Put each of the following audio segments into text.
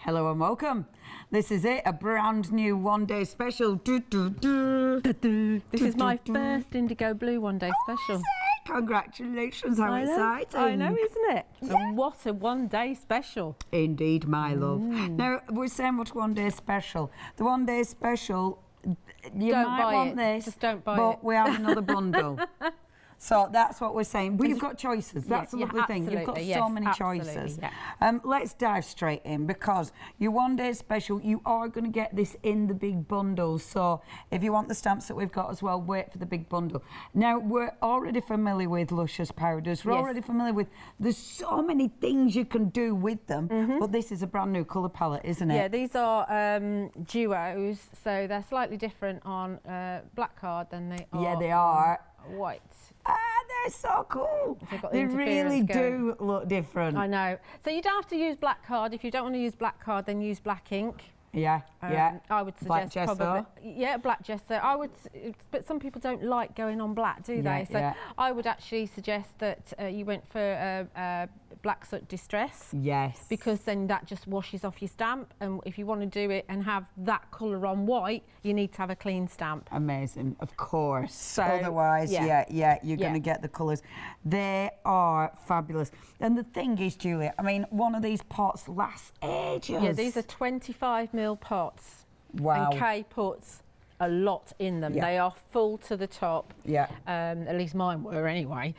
Hello and welcome. This is it, a brand new one-day special. This is my first IndigoBlu One Day Special. Congratulations, how exciting. I know, isn't it? Yeah. And what a one-day special. Indeed, my love. Now, we're saying what one-day special. The one-day special, you Don't might buy want it. this, Just don't buy but it. we have another bundle. So that's what we're saying. We've got choices. That's the lovely thing. You've got so many choices. Yeah. Let's dive straight in, because your one-day special, you are going to get this in the big bundle. So if you want the stamps that we've got as well, wait for the big bundle. Now, we're already familiar with Luscious powders. We're already familiar with, there's so many things you can do with them, but this is a brand new colour palette, isn't it? Yeah, these are duos, so they're slightly different on black card than they are. Yeah, they are. White. They're so cool. They really do look different. I know. So you don't have to use black card. If you don't want to use black card, then use black ink. Yeah, I would suggest black probably. Yeah, black gesso. I would, but some people don't like going on black, do they? So I would actually suggest that you went for black soot distress. Yes. Because then that just washes off your stamp, and if you want to do it and have that colour on white, you need to have a clean stamp. Amazing, of course. So, otherwise, you're going to get the colours. They are fabulous. And the thing is, Julia, I mean, one of these pots lasts ages. Yeah, these are 25mm pots. Wow. And Kay puts a lot in them. They are full to the top. Yeah. At least mine were anyway.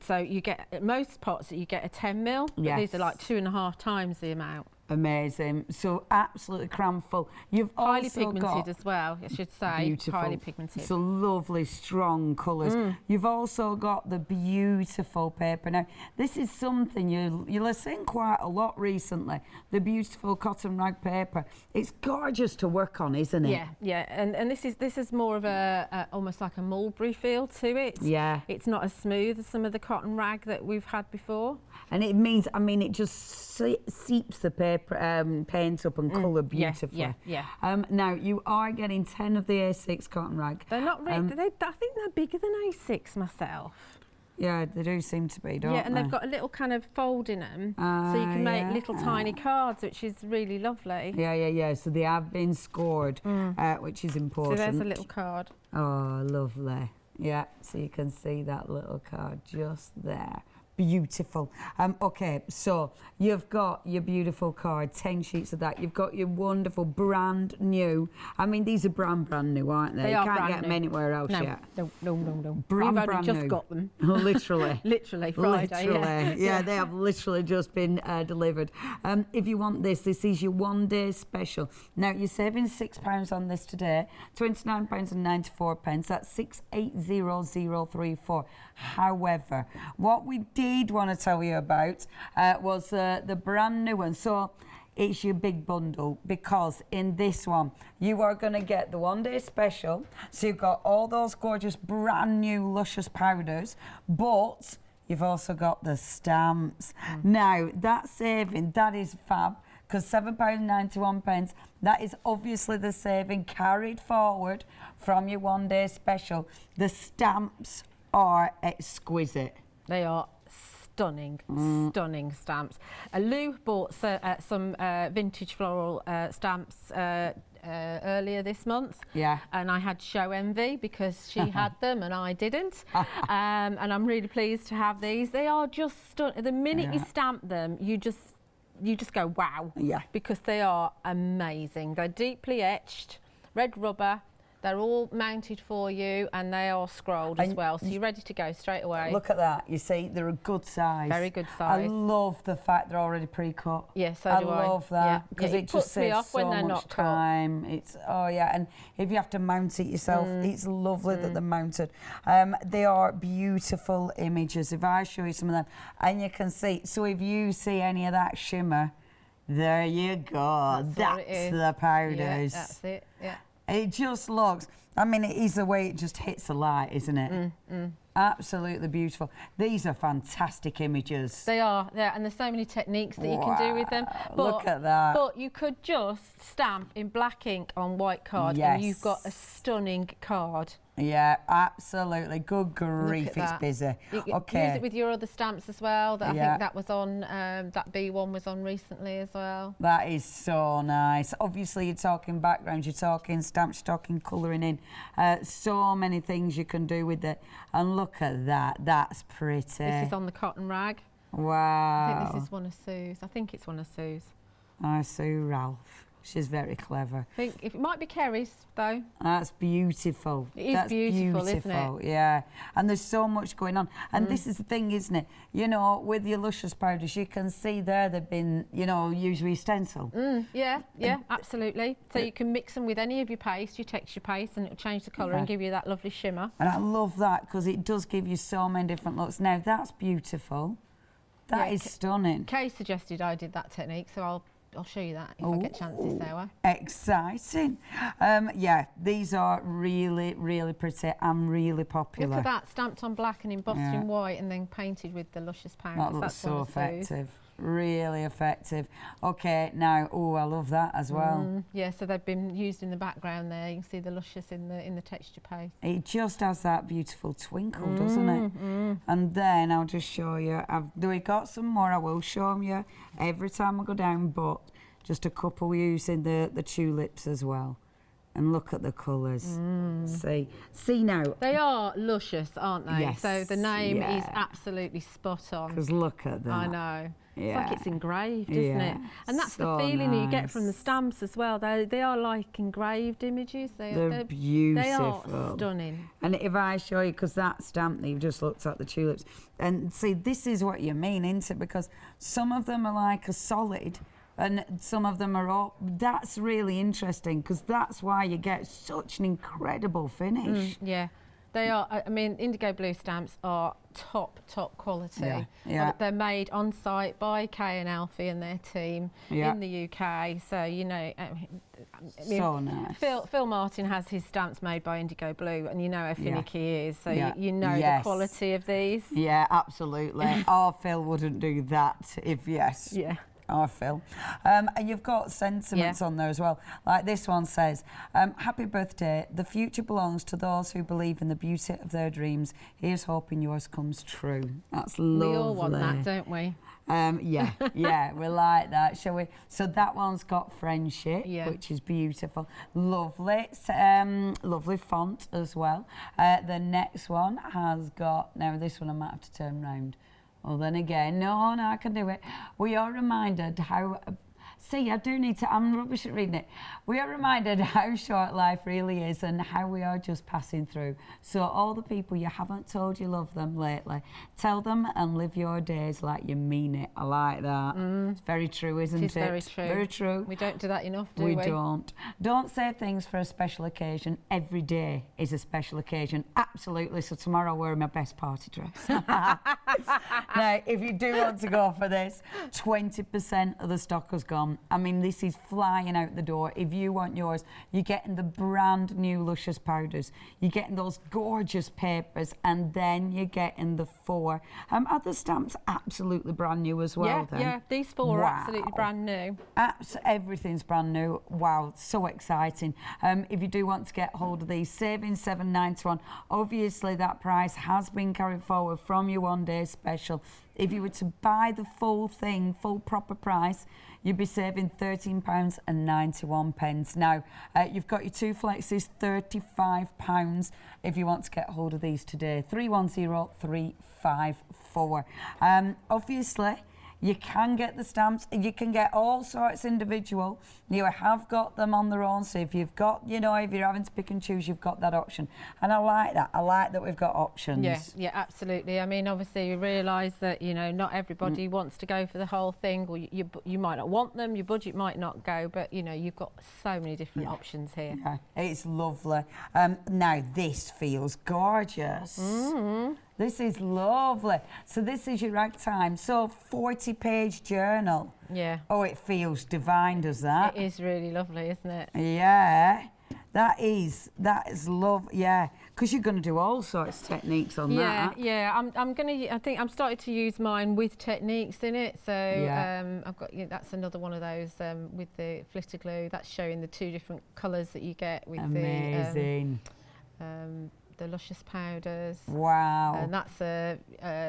So you get, most pots you get a 10mm, but these are like 2.5 times the amount. Amazing. So absolutely cram full. You've highly also pigmented got as well, I should say. Beautiful. Highly pigmented. So lovely, strong colours. You've also got the beautiful paper. Now, this is something you'll have seen quite a lot recently. The beautiful cotton rag paper. It's gorgeous to work on, isn't it? Yeah, yeah. And this is more of a almost like a mulberry feel to it. Yeah. It's not as smooth as some of the cotton rag that we've had before. And it means, I mean, it just seeps the paper, paint up and colour beautifully. Yeah. Now, you are getting 10 of the A6 cotton rag. They're not really, I think they're bigger than A6 myself. Yeah, they do seem to be, don't they? Yeah, and they've got a little kind of fold in them, so you can make little tiny cards, which is really lovely. Yeah. So they have been scored, which is important. So there's a little card. Oh, lovely. Yeah, so you can see that little card just there. Beautiful. Okay, so you've got your beautiful card, 10 sheets of that. You've got your wonderful brand new. I mean, these are brand new, aren't they? They you are can't brand get them new. anywhere else yet. No. Brand We've only just new. got them. Literally. Literally, Friday. Literally. Yeah, they have literally just been delivered. If you want this is your one-day special. Now, you're saving £6 on this today, £29.94. That's 680034. However, what we did want to tell you about was the brand new one. So it's your big bundle, because in this one you are going to get the one-day special. So you've got all those gorgeous brand new Luscious powders, but you've also got the stamps. Now, that saving, that is fab, because £7.91, that is obviously the saving carried forward from your one-day special. The stamps are exquisite. They are stunning stamps. Lou bought some vintage floral stamps earlier this month. Yeah. And I had show envy because she had them and I didn't. And I'm really pleased to have these. They are just stunning. The minute you stamp them, you just go wow. Yeah. Because they are amazing. They're deeply etched, red rubber. They're all mounted for you, and they are scrolled as well, so you're ready to go straight away. Look at that. You see, they're a good size. Very good size. I love the fact they're already pre-cut. Yeah, so do I. I love that, because it just saves so when they're much not time. It's and if you have to mount it yourself, it's lovely that they're mounted. They are beautiful images. If I show you some of them, and you can see, so if you see any of that shimmer, there you go. That's the powders. Yeah, that's it. Yeah. It just looks, I mean, it is the way it just hits the light, isn't it? Absolutely beautiful. These are fantastic images. They are, and there's so many techniques that you can do with them. But, look at that. But you could just stamp in black ink on white card, and you've got a stunning card. Yeah, absolutely. Good grief, it's busy. Okay. Use it with your other stamps as well. That I Yeah. think that was on, that B1 was on recently as well. That is so nice. Obviously, you're talking backgrounds, you're talking stamps, you're talking colouring in. So many things you can do with it. And look at that. That's pretty. This is on the cotton rag. Wow. I think this is one of Sue's. I think it's one of Sue's. I Sue Ralph. She's very clever. I think it might be Kerry's though. That's beautiful. It is That's beautiful, isn't it? Yeah. And there's so much going on. And this is the thing, isn't it? You know, with your Luscious powders, you can see there they've been, you know, usually stencil. Yeah, absolutely. So you can mix them with any of your paste, your texture paste, and it'll change the colour and give you that lovely shimmer. And I love that because it does give you so many different looks. Now, that's beautiful. That is stunning. Kay suggested I did that technique, so I'll show you that if I get a chance this hour. Exciting. Yeah, these are really, really pretty and really popular. Look at that, stamped on black and embossed in white and then painted with the Luscious powders. That looks so effective. Really effective. Okay, now, I love that as well. Yeah, so they've been used in the background there. You can see the Luscious in the texture paste. It just has that beautiful twinkle, doesn't it? And then I'll just show you. We've got some more. I will show them you every time I go down, but just a couple using the tulips as well. And look at the colours. See now. They are luscious, aren't they? Yes, so the name is absolutely spot on. Because look at that. I know. Yeah. It's like it's engraved, isn't it? And that's the feeling that you get from the stamps as well. They are like engraved images. They're beautiful. They are stunning. And if I show you, because that stamp that you've just looked at, the tulips, and see, this is what you mean, isn't it? Because some of them are like a solid, and some of them are all. That's really interesting because that's why you get such an incredible finish. Yeah, they are. I mean, IndigoBlu stamps are top quality. Yeah. They're made on site by Kay and Alfie and their team in the UK. So you know, so nice. Phil Martin has his stamps made by IndigoBlu, and you know how finicky he is. So you know the quality of these. Yeah, absolutely. Our Phil wouldn't do that if Yeah. Our Phil. And you've got sentiments on there as well. Like this one says, happy birthday. The future belongs to those who believe in the beauty of their dreams. Here's hoping yours comes true. That's lovely. We all want that, don't we? Yeah, we like that, shall we? So that one's got friendship, which is beautiful. Lovely, lovely font as well. The next one has got, now this one I might have to turn round. Well, then again, no, I can do it. We are reminded how, see, I do need to, I'm rubbish at reading it. We are reminded how short life really is and how we are just passing through. So all the people you haven't told you love them lately, tell them and live your days like you mean it. I like that. It's very true, isn't it? It is very true. Very true. We don't do that enough, do we? We don't. Don't say things for a special occasion. Every day is a special occasion. Absolutely. So tomorrow I'll wear my best party dress. Now, if you do want to go for this, 20% of the stock has gone. I mean, this is flying out the door. If you want yours, you're getting the brand new Luscious powders. You're getting those gorgeous papers, and then you're getting the 4. Are the stamps absolutely brand new as well? Yeah, these 4 are absolutely brand new. Everything's brand new. Wow, so exciting. If you do want to get hold of these, saving $7.91. Obviously, that price has been carried forward from your one day special. If you were to buy the full thing, full proper price, you'd be saving £13.91. Now, you've got your 2 flexes, £35 if you want to get hold of these today. 310354. Obviously, you can get the stamps. You can get all sorts individual. You have got them on their own. So if you've got, you know, if you're having to pick and choose, you've got that option. And I like that. I like that we've got options. Yeah, absolutely. I mean, obviously, you realise that, you know, not everybody wants to go for the whole thing, or you might not want them, your budget might not go, but, you know, you've got so many different options here. Yeah, it's lovely. Now, this feels gorgeous. This is lovely. So this is your ragtime. So 40-page journal. Yeah. Oh, it feels divine, does that? It is really lovely, isn't it? Yeah. That is love. Yeah, because you're going to do all sorts of techniques on that. Yeah. I think I'm starting to use mine with techniques in it. So I've got that's another one of those with the flitter glue. That's showing the 2 different colours that you get with amazing. the Luscious powders. Wow. And that's the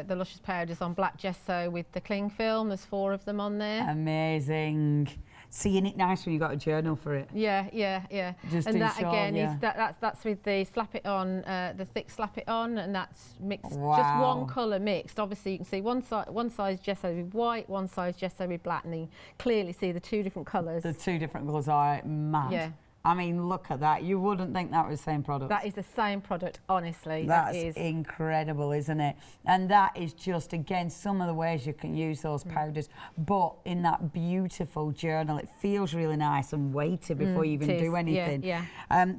Luscious powders on black gesso with the cling film. There's 4 of them on there. Amazing. Seeing it nice when you got a journal for it. Yeah, yeah, yeah. Just and that ensure, again yeah. is that's with the slap it on, the thick slap it on, and that's mixed. Wow. Just one colour mixed. Obviously, you can see one size gesso with white, one size gesso with black, and you clearly see the 2 different colours. The 2 different colours are mad. Yeah. I mean, look at that. You wouldn't think that was the same product. That is the same product, honestly. That's that is incredible, isn't it? And that is just, again, some of the ways you can use those powders. But in that beautiful journal, it feels really nice and weighty before you even do anything. Yeah.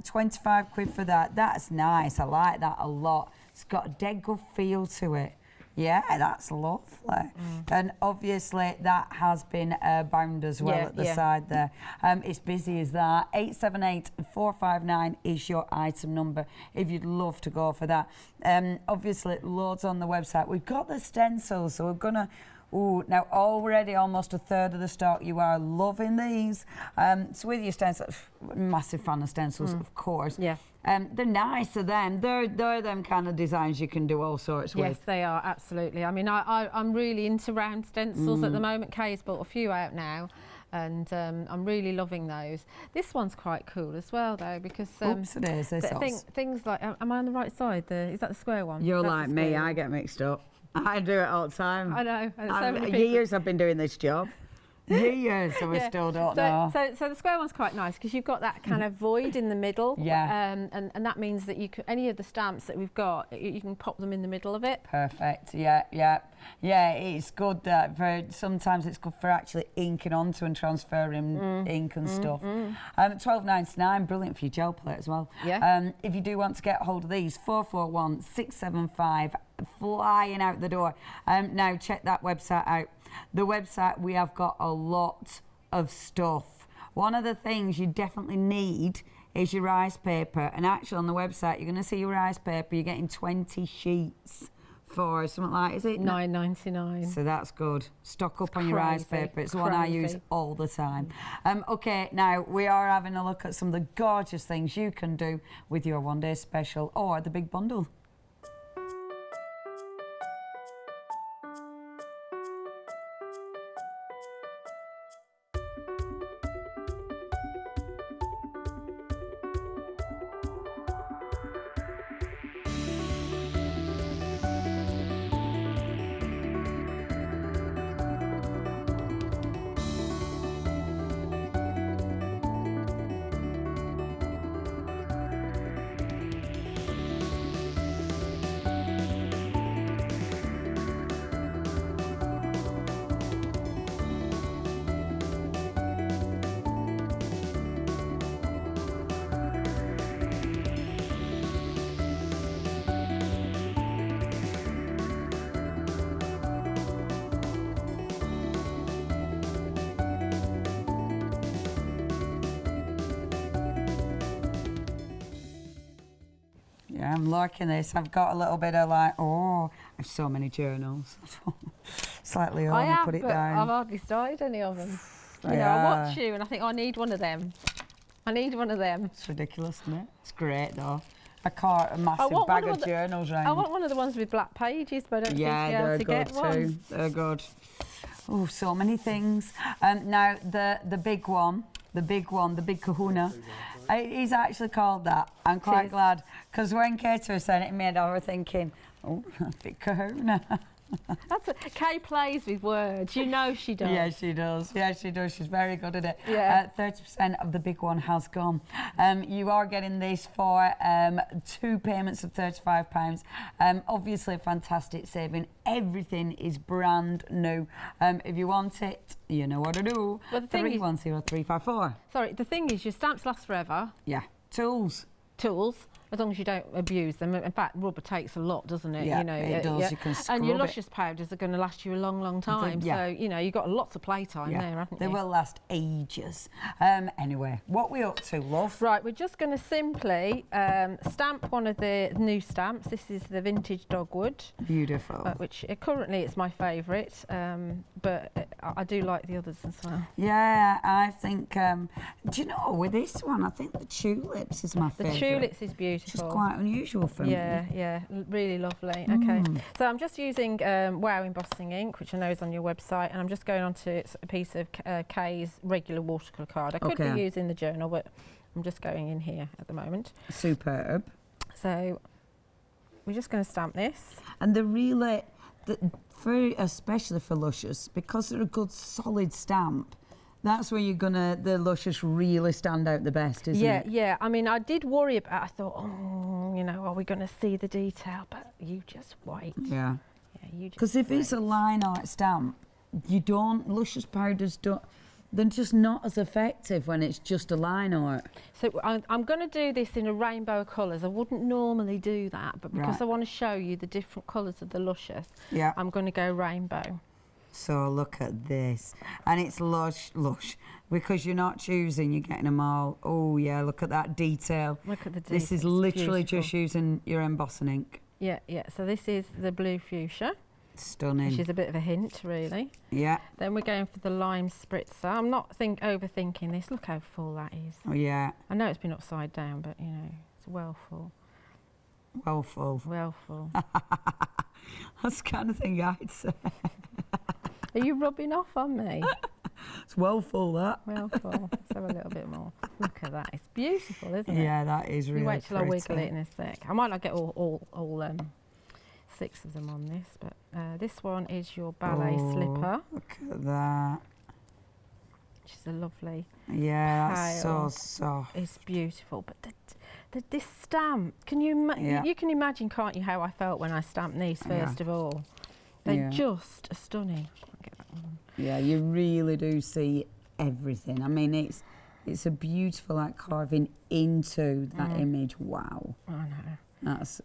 25 quid for that. That's nice. I like that a lot. It's got a dead good feel to it. Yeah, that's lovely. And obviously that has been bound as well at the side there. It's busy as that. 878-459 is your item number if you'd love to go for that. Obviously loads on the website. We've got the stencils, so we're gonna now already almost a third of the stock. You are loving these. So with your stencils, massive fan of stencils, of course. Yeah. They're nice to them. They're them kind of designs you can do all sorts with. Yes, they are, absolutely. I mean, I'm really into round stencils at the moment. Kay's bought a few out now, and I'm really loving those. This one's quite cool as well, though, because Oops, it is. things like, am I on the right side? Is that the square one? You're That's like the me. square I one. get mixed up. I do it all the time. I know. And so many people. Years I've been doing this job. Years, so we still don't know. So the square one's quite nice because you've got that kind of void in the middle. Yeah. And that means that you can, any of the stamps that we've got, you can pop them in the middle of it. Perfect. Yeah. It's good that sometimes it's good for actually inking onto and transferring ink and stuff. 12.99, brilliant for your gel plate as well. Yeah. If you do want to get hold of these, 441-675, flying out the door. Now check that website out. The website, we have got a lot of stuff. One of the things you definitely need is your rice paper. And actually on the website, you're going to see your rice paper. You're getting 20 sheets for something like, is it? $9.99. So that's good. Stock up on your rice paper. It's the one I use all the time. Okay, now we are having a look at some of the gorgeous things you can do with your one day special or the big bundle. Yeah, I'm liking this. I've got a little bit of like, I have so many journals. Slightly over, I have, put it but down. I've hardly started any of them. You know, Yeah. I watch you and I think, I need one of them. I need one of them. It's ridiculous, isn't it? It's great though. I caught a massive want bag one of of the- journals round. I want one of the ones with black pages, but I don't Yeah, seem to be able they're to good get too. one. They're good. Oh, so many things. Now the big one, the big kahuna. It is actually called that. I'm quite glad because when Katie was saying it in my head, I was thinking, oh, big kahuna. That's what, Kay plays with words. You know she does. Yeah, she does. Yeah, she does. She's very good at it. Yeah. 30% of the big one has gone. You are getting this for 2 payments of £35. Obviously, a fantastic saving. Everything is brand new. If you want it, you know what to do. Well, the thing is- 310354. Sorry, the thing is, your stamps last forever. Yeah. Tools. Tools, as long as you don't abuse them. In fact, rubber takes a lot, doesn't it? Yeah, you know, it does. yeah. You can scrub And your it. luscious powders are going to last you a long, long time. Yeah. So, you know, you've got lots of playtime there, haven't They you? will last ages. Anyway, what we up to, love? Right, we're just going to simply stamp one of the new stamps. This is the vintage dogwood. Beautiful. Which currently it's my favourite, but I do like the others as well. Yeah, I think, do you know, with this one, I think the tulips is my favourite. The tulips is beautiful. beautiful. Which is quite unusual for me. Yeah, really lovely. Okay, so I'm just using Wow embossing ink, which I know is on your website, and I'm just going onto a piece of Kay's regular watercolour card. I could be using the journal, but I'm just going in here at the moment. Superb. So we're just going to stamp this. And they're really, especially for Luscious, because they're a good solid stamp, that's where the Luscious really stand out the best, isn't it? Yeah. I mean, I did worry about, I thought, are we going to see the detail? But you just wait. Yeah. You just Because if it's a line art stamp, Luscious powders they're just not as effective when it's just a line art. So I'm going to do this in a rainbow of colours. I wouldn't normally do that, but because I want to show you the different colours of the Luscious, I'm going to go rainbow. So look at this. And it's lush. Because you're not choosing, you're getting them all. Oh, yeah, look at that detail. Look at the detail. This is literally just using your embossing ink. Yeah. So this is the blue fuchsia. Stunning. Which is a bit of a hint, really. Yeah. Then we're going for the lime spritzer. I'm not overthinking this. Look how full that is. Oh, yeah. I know it's been upside down, but, it's well full. Well full. Well full. That's the kind of thing I'd say. Are you rubbing off on me? It's well full, that. Well full. Let's have a little bit more. Look at that. It's beautiful, isn't it? Yeah, that is really pretty. You wait till I wiggle it in a sec. I might not get all 6 of them on this, but this one is your ballet slipper. Look at that. Which is a lovely that's so soft. It's beautiful, but this stamp, you can imagine, can't you, how I felt when I stamped these first of all. They're just stunning. I'll get that one. Yeah, you really do see everything. I mean, it's a beautiful carving into that image. Wow. I know.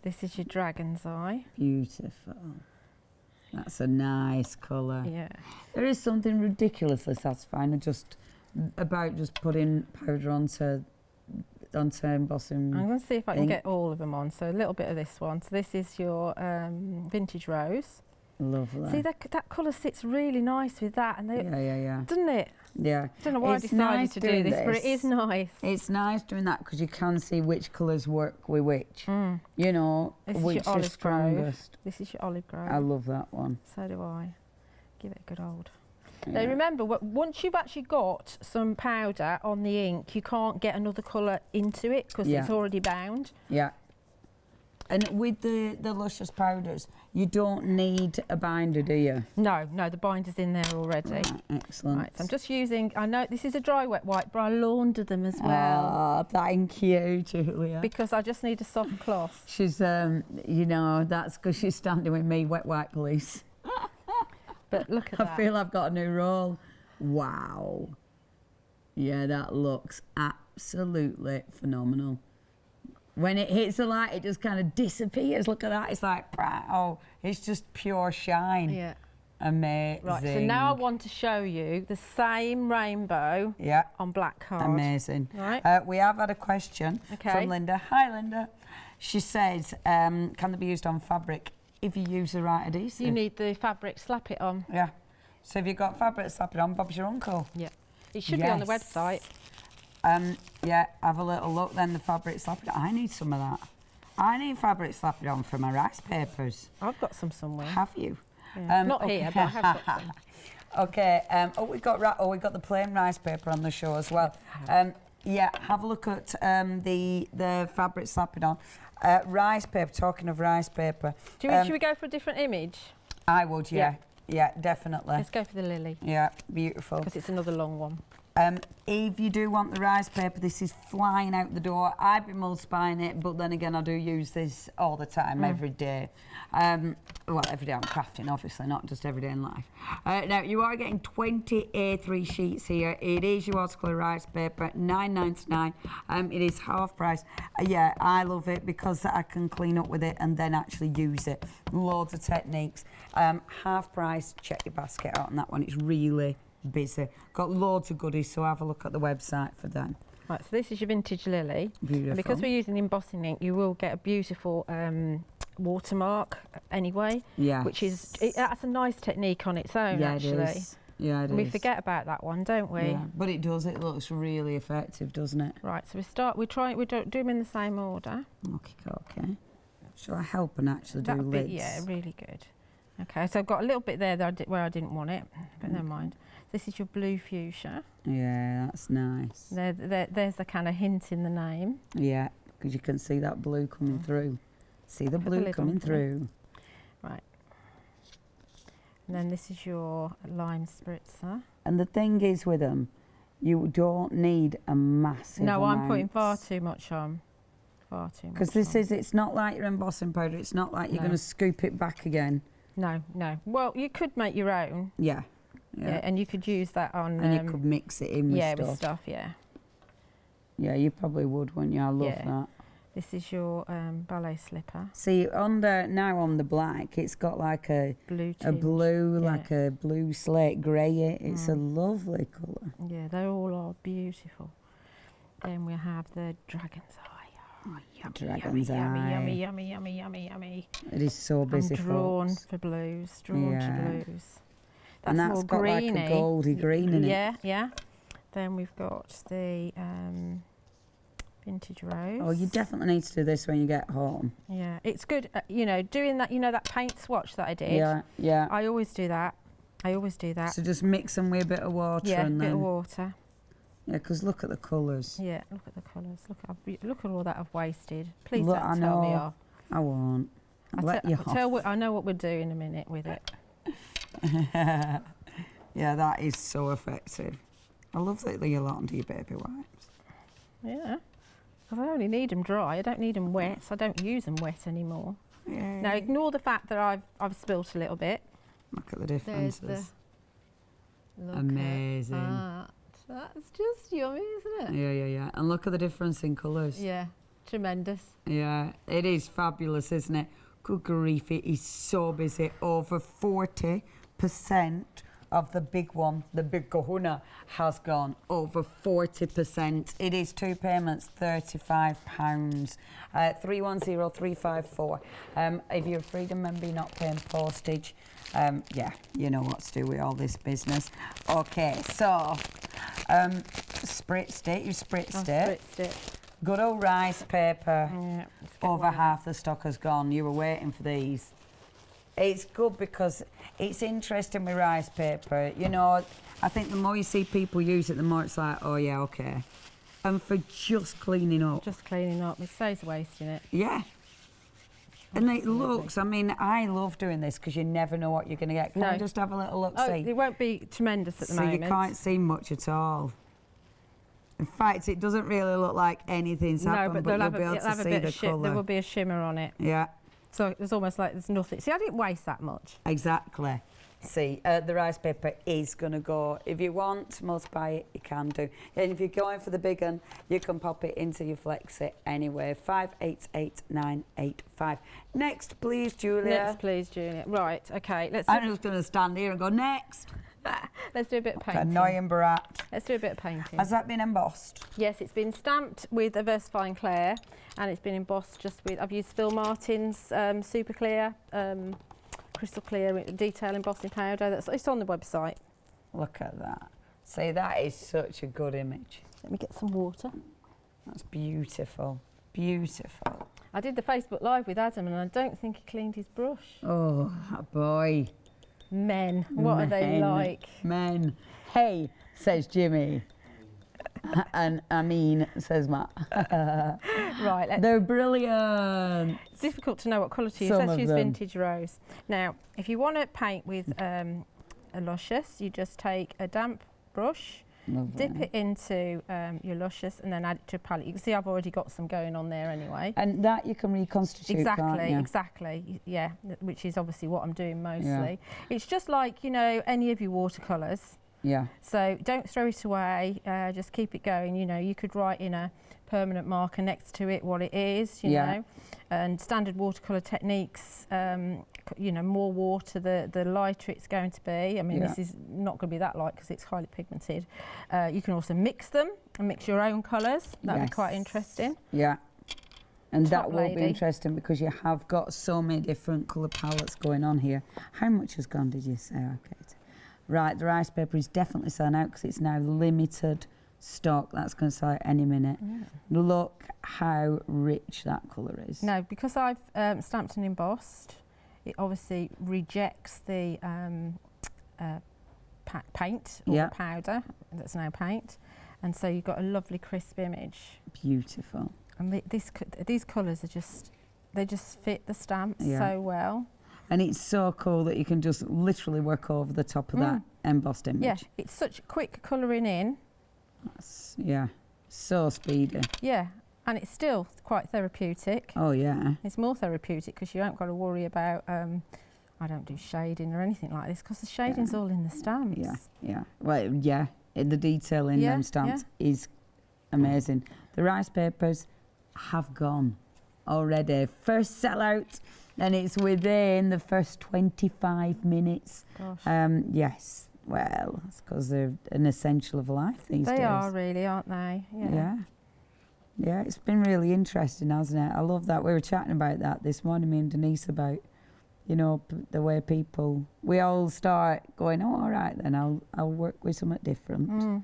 This is your dragon's eye. Beautiful. That's a nice colour. Yeah. There is something ridiculously satisfying about just putting powder onto embossing. I'm going to see if I can get all of them on. So a little bit of this one. So this is your vintage rose. Lovely. See, that colour sits really nice with that. And doesn't it? Yeah. I don't know why I decided to do this, but it is nice. It's nice doing that because you can see which colours work with which. You know, which is strongest. This is your olive grove. I love that one. So do I. Give it a good old. Now remember, once you've actually got some powder on the ink, you can't get another colour into it because it's already bound. Yeah. And with the Luscious powders, you don't need a binder, do you? No, the binder's in there already. Right, excellent. Right, so I'm just using, I know this is a dry wet wipe, but I laundered them as well. Oh, thank you, Julia. Because I just need a soft cloth. She's, that's because she's standing with me, wet wipe police. But look at that. I feel I've got a new role. Wow. Yeah, that looks absolutely phenomenal. When it hits the light, it just kind of disappears. Look at that. It's like, it's just pure shine. Yeah. Amazing. Right, so now I want to show you the same rainbow on black card. Amazing. Right. We have had a question from Linda. Hi, Linda. She says, can they be used on fabric if you use the right adhesive? You need the fabric, slap it on. Yeah. So if you've got fabric, slap it on. Bob's your uncle. Yeah. It should be on the website. Have a little look then, the fabric slap it on. I need some of that. I need fabric slap it on for my rice papers. I've got some somewhere. Have you? Yeah. Not here, but I have got some. Okay, we got the plain rice paper on the show as well. Have a look at the fabric slap it on. Rice paper, talking of rice paper. Should we go for a different image? I would, yeah, definitely. Let's go for the lily. Yeah, beautiful. Because it's another long one. If you do want the rice paper, this is flying out the door. I've been multiplying it, but then again, I do use this all the time, every day. Well, every day I'm crafting, obviously, not just every day in life. Now, you are getting 20 A3 sheets here. It is your watercolour rice paper, $9.99. It is half price. I love it because I can clean up with it and then actually use it. Loads of techniques. Half price, check your basket out on that one. It's really busy. Got loads of goodies, so have a look at the website for them. Right, so this is your vintage lily. Beautiful. And because we're using embossing ink, you will get a beautiful watermark anyway. Yeah. Which is, that's a nice technique on its own, actually. It is. Yeah, it is. We forget about that one, don't we? Yeah, but it does. It looks really effective, doesn't it? Right, so we don't do them in the same order. Okay. Shall I help and actually do That'd lids? be, yeah, really good. Okay, so I've got a little bit there that where I didn't want it, but never mind. This is your blue fuchsia. Yeah, that's nice. There's the kind of hint in the name. Yeah, because you can see that blue coming through. See the blue coming through. Right. And then this is your lime spritzer. And the thing is with them, you don't need a massive No, amount. I'm putting far too much on. Far too much. Because it's not like your embossing powder. It's not like you're going to scoop it back again. No. Well, you could make your own. Yeah. Yeah, and you could use that on... And you could mix it in with stuff. Yeah, with stuff, yeah. Yeah, you probably would, wouldn't you? I love that. This is your ballet slipper. See, on the black, it's got like a blue, like a blue slate grey. It's a lovely colour. Yeah, they all are beautiful. Then we have the dragon's eye. Oh, dragon's eye. Yummy. It is so busy. I'm drawn for blues. Drawn to blues. That's and that's more got greeny. like a goldy green in it. Yeah. Then we've got the vintage rose. Oh, you definitely need to do this when you get home. Yeah, it's good. Doing that. That paint swatch that I did. Yeah. I always do that. So just mix them with a bit of water. Yeah, and a bit of water. Yeah, because look at the colours. Yeah, look at the colours. Look at all that I've wasted. Please don't tell me off. I won't. I'll let you off. I know what we'll do in a minute with it. Yeah, that is so effective. I love that you lot onto your baby wipes. Yeah. I only need them dry. I don't need them wet. I don't use them wet anymore. Yeah. Now ignore the fact that I've spilt a little bit. Look at the differences. Look amazing. At that. That's just yummy, isn't it? Yeah. And look at the difference in colours. Yeah, tremendous. Yeah, it is fabulous, isn't it? Good grief, it is so busy. Over 40% of the big one, the big kahuna, has gone. Over 40%. It is 2 payments, £35. 310354. If you're a Freedom member, you're not paying postage. Yeah, you know what to do with all this business. Okay, so spritzed it. You spritzed it. Good old rice paper. Yeah, over half the stock has gone. You were waiting for these. It's good because it's interesting with rice paper. I think the more you see people use it, the more it's like, oh yeah, okay. And for just cleaning up. It saves wasting it. Yeah. And it looks, I love doing this because you never know what you're going to get. Can I just have a little look-see? It won't be tremendous at the moment. So you can't see much at all. In fact, it doesn't really look like anything's happened, but you'll be able to see the colour. There will be a shimmer on it. Yeah. So it's almost like there's nothing. See, I didn't waste that much. Exactly. See, the rice paper is going to go. If you want multiply it, you can do. And if you're going for the big one, you can pop it into your flexi anyway. 588985. Next, please, Julia. Right, okay. I'm just going to stand here and go, next. Let's do a bit of painting. Annoying brat. Let's do a bit of painting. Has that been embossed? Yes, it's been stamped with a VersaFine Clair, and it's been embossed just with, I've used Phil Martin's super clear, crystal clear detail embossing powder. It's on the website. Look at that. See, that is such a good image. Let me get some water. That's beautiful. Beautiful. I did the Facebook Live with Adam, and I don't think he cleaned his brush. Oh, boy. Men, what are they like? Men. Hey, says Jimmy. And says Matt. Right, they're brilliant. It's difficult to know what colour to use. Let's use vintage rose. Now, if you want to paint with a Luscious, you just take a damp brush, dip it into your Luscious, and then add it to a palette. You can see I've already got some going on there anyway. And that you can reconstitute, can't you? Exactly, yeah, which is obviously what I'm doing mostly. Yeah. It's just like, any of your watercolours. Yeah. So don't throw it away, just keep it going. You could write in a permanent marker next to it what it is, you know. And standard watercolour techniques, more water, the lighter it's going to be. This is not going to be that light because it's highly pigmented. You can also mix them and mix your own colours. That would be quite interesting. Yeah. And that will be interesting because you have got so many different colour palettes going on here. How much has gone, did you say? Okay. Right, the rice paper is definitely selling out because it's now limited stock. That's going to sell out any minute. Look how rich that colour is. No, because I've stamped and embossed, it obviously rejects the paint or powder that's now paint, and so you've got a lovely crisp image. Beautiful. And these colours are they just fit the stamp so well. And it's so cool that you can just literally work over the top of that embossed image. Yeah, it's such quick colouring in. That's, so speedy. Yeah, and it's still quite therapeutic. Oh yeah. It's more therapeutic because you haven't got to worry about, I don't do shading or anything like this because the shading's all in the stamps. Yeah. Well, the detail in them stamps is amazing. The rice papers have gone already. First sellout, and it's within the first 25 minutes. Gosh. Yes. Well, it's because they're an essential of life these days. They are really, aren't they? Yeah, it's been really interesting, hasn't it? I love that. We were chatting about that this morning, me and Denise, about, you know, the way people, we all start going, oh, all right, then I'll work with something different.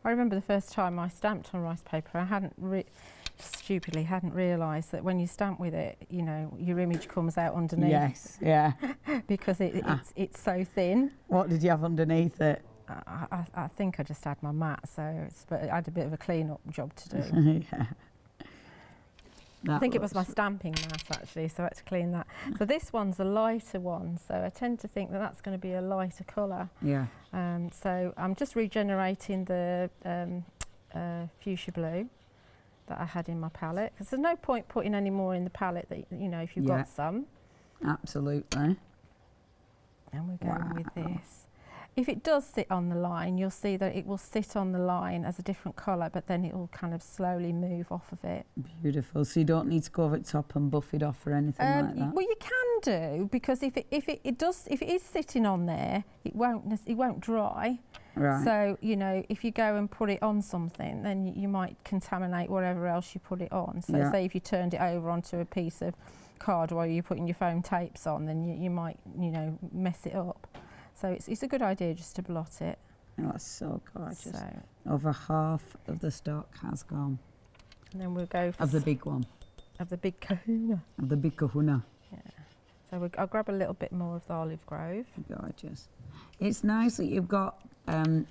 I remember the first time I stamped on rice paper, I stupidly hadn't realised that when you stamp with it, you know, your image comes out underneath. Yes, yeah. Because it's so thin. What did you have underneath it? I think I just had my mat, but I had a bit of a clean-up job to do. I think it was my stamping mat actually, so I had to clean that. So this one's a lighter one, so I tend to think that that's going to be a lighter colour. Yeah. So I'm just regenerating the fuchsia blue that I had in my palette, because there's no point putting any more in the palette that, you know, if you've got some. Absolutely. And we're going with this. If it does sit on the line, you'll see that it will sit on the line as a different colour, but then it will kind of slowly move off of it. Beautiful. So you don't need to go over the top and buff it off or anything like that? Well, you can do, because if it is sitting on there, it won't dry. Right. So, you know, if you go and put it on something, then you might contaminate whatever else you put it on. So say if you turned it over onto a piece of card while you're putting your foam tapes on, then you might, you know, mess it up. So it's a good idea just to blot it. Oh, that's so gorgeous. So, over half of the stock has gone. And then we'll go for... Of the big one. Of the big kahuna. Of the big kahuna. Yeah. So I'll grab a little bit more of the olive grove. Gorgeous. It's nice that you've got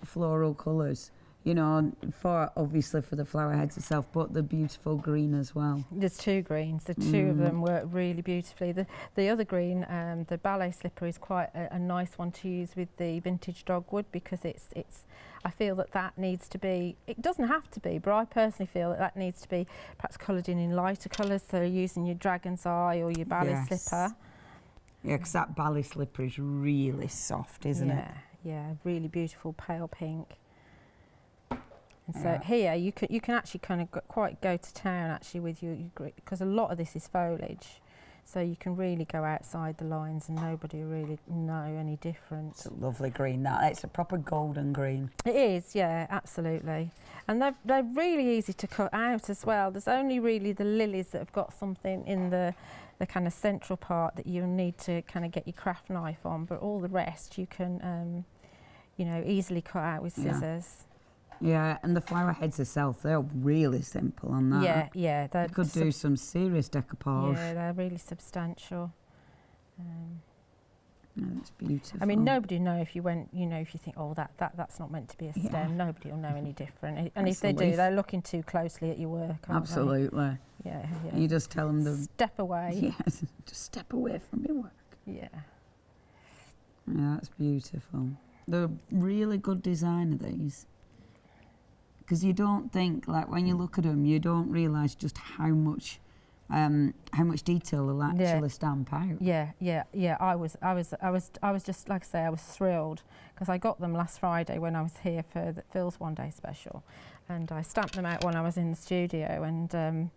floral colours, you know, obviously for the flower heads itself, but the beautiful green as well. There's two greens. The two of them work really beautifully. The other green, the ballet slipper, is quite a nice one to use with the vintage dogwood, because it's I feel that needs to be, it doesn't have to be, but I personally feel that needs to be perhaps coloured in lighter colours, so using your dragon's eye or your ballet slipper. Yeah, because that ballet slipper is really soft, isn't it? Yeah, really beautiful pale pink. And so here you can actually kind of quite go to town actually with your because a lot of this is foliage, so you can really go outside the lines and nobody will really know any difference. It's a lovely green, that. It's a proper golden green. It is, yeah, absolutely. And they're really easy to cut out as well. There's only really the lilies that have got something in the kind of central part that you need to kind of get your craft knife on, but all the rest you can, you know, easily cut out with scissors. Yeah, and the flower heads themselves, they're really simple on that. Yeah. You could do some serious decoupage. Yeah, they're really substantial. That's beautiful. I mean, nobody will know if you went, you know, if you think, oh, that's not meant to be a stem. Nobody will know any different. And if they do, they're looking too closely at your work, aren't Absolutely. they? Yeah. You just tell them to step away. Yes, just step away from your work. Yeah. Yeah, that's beautiful. They're a really good design of these. Because you don't think, like, when you look at them, you don't realise just how much detail they'll actually stamp out. Yeah. I was just, like I say, I was thrilled because I got them last Friday when I was here for the Phil's One Day Special, and I stamped them out when I was in the studio, and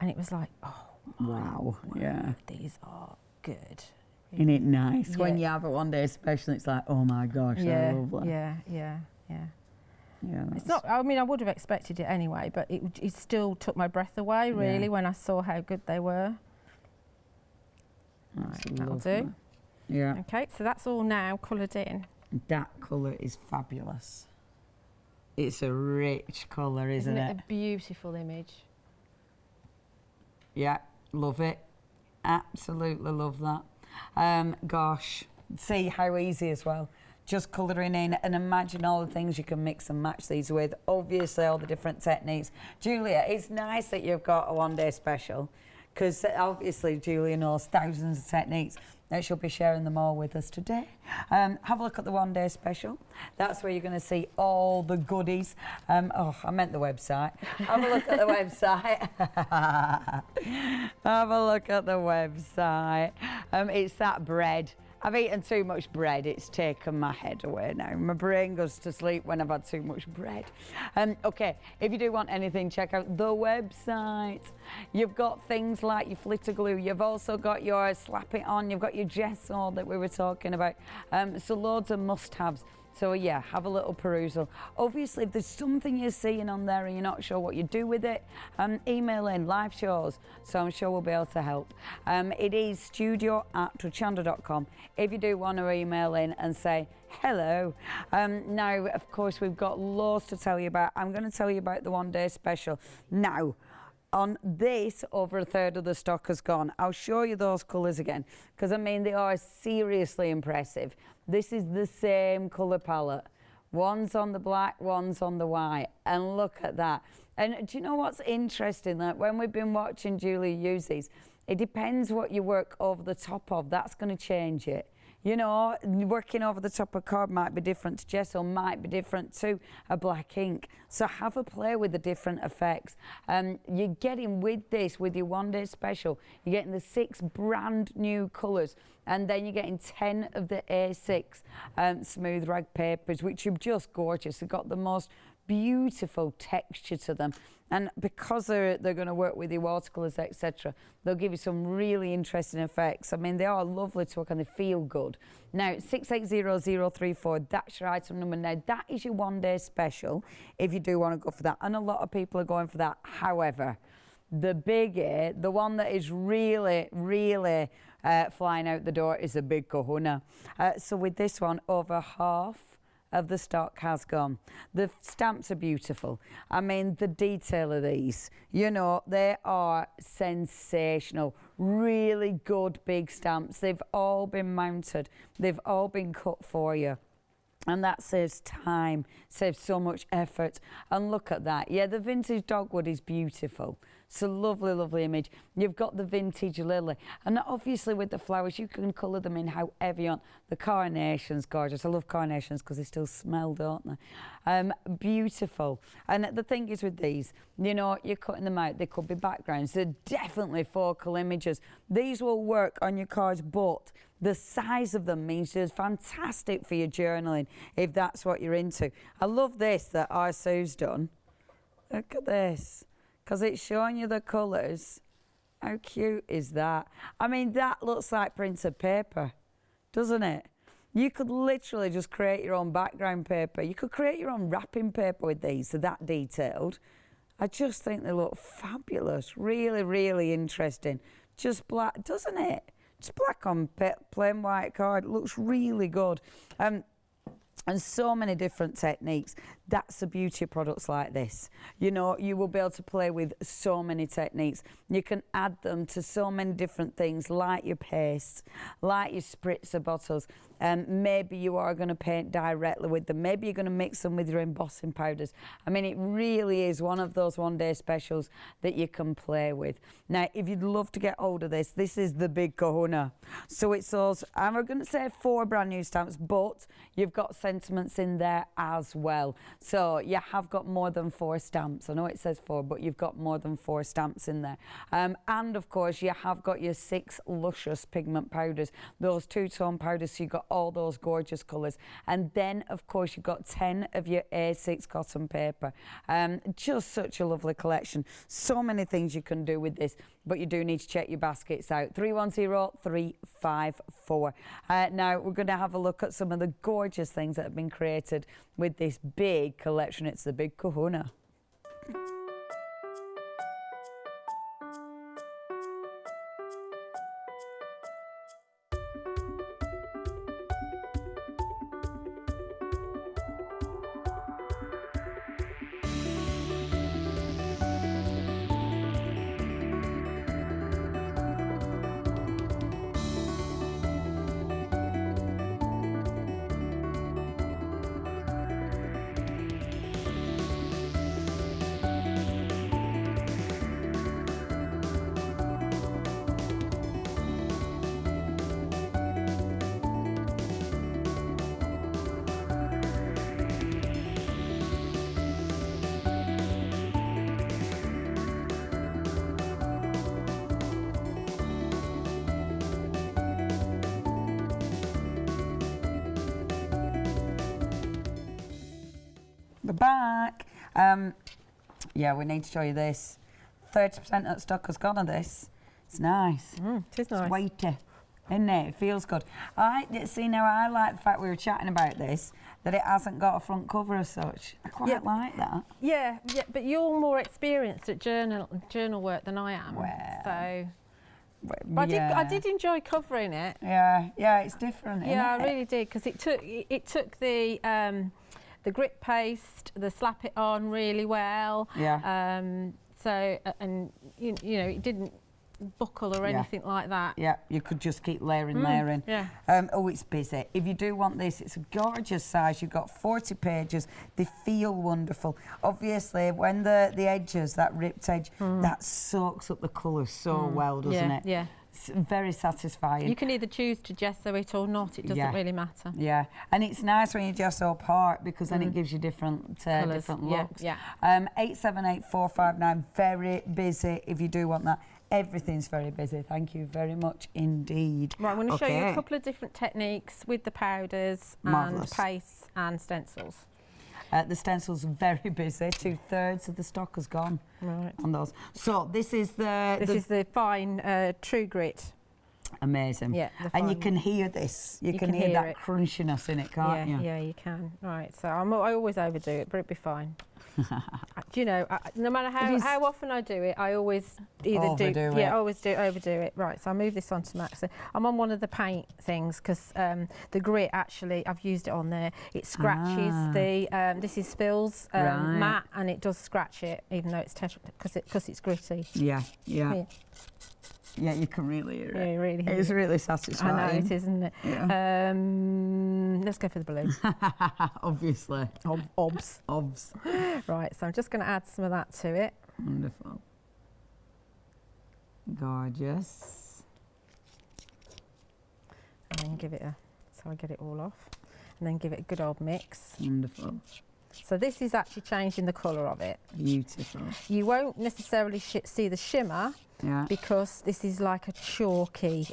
it was like, oh, wow, yeah, these are good. Isn't it nice when you have a One Day Special? It's like, oh my gosh, they're lovely. Yeah. Yeah, it's not. I mean, I would have expected it anyway, but it still took my breath away really when I saw how good they were. Right, that'll do. Yeah. Okay, so that's all now coloured in. That colour is fabulous. It's a rich colour, isn't it? A beautiful image? Yeah, love it. Absolutely love that. Gosh, see how easy as well. Just colouring in, and imagine all the things you can mix and match these with. Obviously, all the different techniques. Julia, it's nice that you've got a one-day special, because obviously Julia knows thousands of techniques, and she'll be sharing them all with us today. Have a look at the one day special. That's where you're going to see all the goodies. Oh, I meant the website. Have a look at the website. Have a look at the website. It's that bread. I've eaten too much bread. It's taken my head away now. My brain goes to sleep when I've had too much bread. Okay, if you do want anything, check out the website. You've got things like your flitter glue. You've also got your slap it on. You've got your gesso that we were talking about. So loads of must-haves. So yeah, have a little perusal. Obviously, if there's something you're seeing on there and you're not sure what you do with it, email in live shows, so I'm sure we'll be able to help. It is studio@hochanda.com if you do want to email in and say hello. Now, of course, we've got loads to tell you about. I'm going to tell you about the one day special. Now, on this, over a third of the stock has gone. I'll show you those colours again, because I mean, they are seriously impressive. This is the same colour palette. One's on the black, one's on the white, and look at that. And do you know what's interesting? That when we've been watching Julie use these, it depends what you work over the top of. That's going to change it. You know, working over the top of card might be different to gesso, might be different to a black ink. So have a play with the different effects. You're getting with this, with your one day special, you're getting the 6 brand new colours, and then you're getting 10 of the A6 smooth rag papers, which are just gorgeous. They've got the most beautiful texture to them, and because they're going to work with your watercolours, etc., they'll give you some really interesting effects. I mean, they are lovely to work and they feel good. Now, 680034, that's your item number. Now, that is your one day special if you do want to go for that, and a lot of people are going for that. However, the biggie, the one that is really flying out the door, is a big kahuna. So with this one, over half of the stock has gone. The stamps are beautiful. I mean, the detail of these, you know, they are sensational. Really good big stamps. They've all been mounted. They've all been cut for you. And that saves time, saves so much effort. And look at that. Yeah, the vintage dogwood is beautiful. It's a lovely, lovely image. You've got the vintage lily. And obviously with the flowers, you can colour them in however you want. The carnation's gorgeous. I love carnations because they still smell, don't they? Beautiful. And the thing is with these, you know, you're cutting them out. They could be backgrounds. They're definitely focal images. These will work on your cards, but the size of them means they're fantastic for your journaling, if that's what you're into. I love this that our Sue's done. Look at this, because it's showing you the colours. How cute is that? I mean, that looks like printed paper, doesn't it? You could literally just create your own background paper. You could create your own wrapping paper with these. They're that detailed. I just think they look fabulous. Really, really interesting. Just black, doesn't it? Just black on plain white card. It looks really good. And so many different techniques. That's the beauty of products like this. You know, you will be able to play with so many techniques. You can add them to so many different things, like your pastes, like your spritzer bottles. Maybe you are going to paint directly with them. Maybe you're going to mix them with your embossing powders. I mean, it really is one of those one day specials that you can play with. Now, if you'd love to get hold of this, this is the big kahuna. So it's those, I'm going to say 4 brand new stamps, but you've got sentiments in there as well. So you have got more than 4 stamps. I know it says 4, but you've got more than 4 stamps in there. And of course, you have got your 6 luscious pigment powders, those 2-tone powders, so you've got all those gorgeous colours. And then, of course, you've got 10 of your A6 cotton paper. Just such a lovely collection. So many things you can do with this, but you do need to check your baskets out. 310354. Now, we're going to have a look at some of the gorgeous things that have been created with this big collection. It's the big kahuna. We're back. Yeah, we need to show you this. 30% of stock has gone on this. It's nice. It is nice. It's weighty, isn't it? It feels good. See, now I like the fact we were chatting about this, that it hasn't got a front cover as such. I quite like that. Yeah, but you're more experienced at journal work than I am. Well, so... But I did enjoy covering it. Yeah, it's different. Yeah, I really did, because it took the grit paste, the slap it on really well. Yeah. So and you know it didn't buckle or anything like that. Yeah, you could just keep layering. Yeah. Oh, it's busy. If you do want this, it's a gorgeous size. You've got 40 pages. They feel wonderful. Obviously, when the edges, that ripped edge, that soaks up the colour so well, doesn't it? Yeah. It's very satisfying. You can either choose to gesso it or not. It doesn't really matter. Yeah, and it's nice when you gesso apart because then it gives you different looks. Yeah. 878459. Very busy. If you do want that. Everything's very busy. Thank you very much indeed. Right, I'm going to show you a couple of different techniques with the powders and pastes and stencils. The stencils are very busy. 2/3 of the stock has gone on those. So this is the fine True Grit. Amazing. Yeah, and you can hear this. You can hear that crunchiness in it, can't you? Yeah, you can. Right, so I always overdo it, but it'll be fine. Do you know, no matter how often I do it, I always overdo it. Right, so I'll move this on to Max. So I'm on one of the paint things because the grit, actually, I've used it on there. It scratches this is Phil's matte, and it does scratch it, even though it's because it's gritty. Yeah, you can really hear it. Yeah, you really hear it's really satisfying. I know it is, isn't it? Yeah. Let's go for the blue. Obviously. Obs. Right, so I'm just going to add some of that to it. Wonderful. Gorgeous. And then give it so I get it all off. And then give it a good old mix. Wonderful. So this is actually changing the colour of it. Beautiful. You won't necessarily see the shimmer because this is like a chalky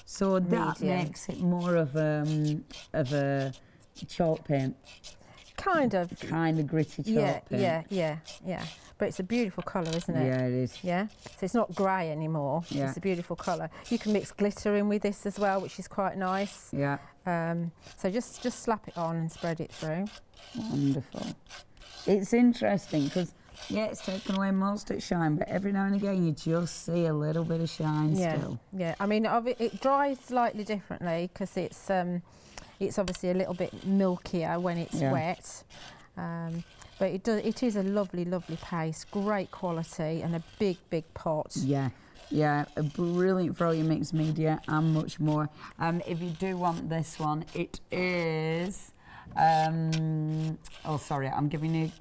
So that makes it more of a chalk paint. Kind of gritty chalk paint. Yeah. But it's a beautiful colour, isn't it? Yeah, it is. Yeah. So it's not grey anymore. Yeah. It's a beautiful colour. You can mix glitter in with this as well, which is quite nice. Yeah. So just slap it on and spread it through. Wonderful. It's interesting because it's taken away most of its shine, but every now and again you just see a little bit of shine still. Yeah. I mean, it dries slightly differently because it's obviously a little bit milkier when it's wet. But it is a lovely, lovely paste, great quality, and a big, big pot. Yeah, brilliant for all your mixed media and much more. If you do want this one, it is. Sorry, I'm giving you.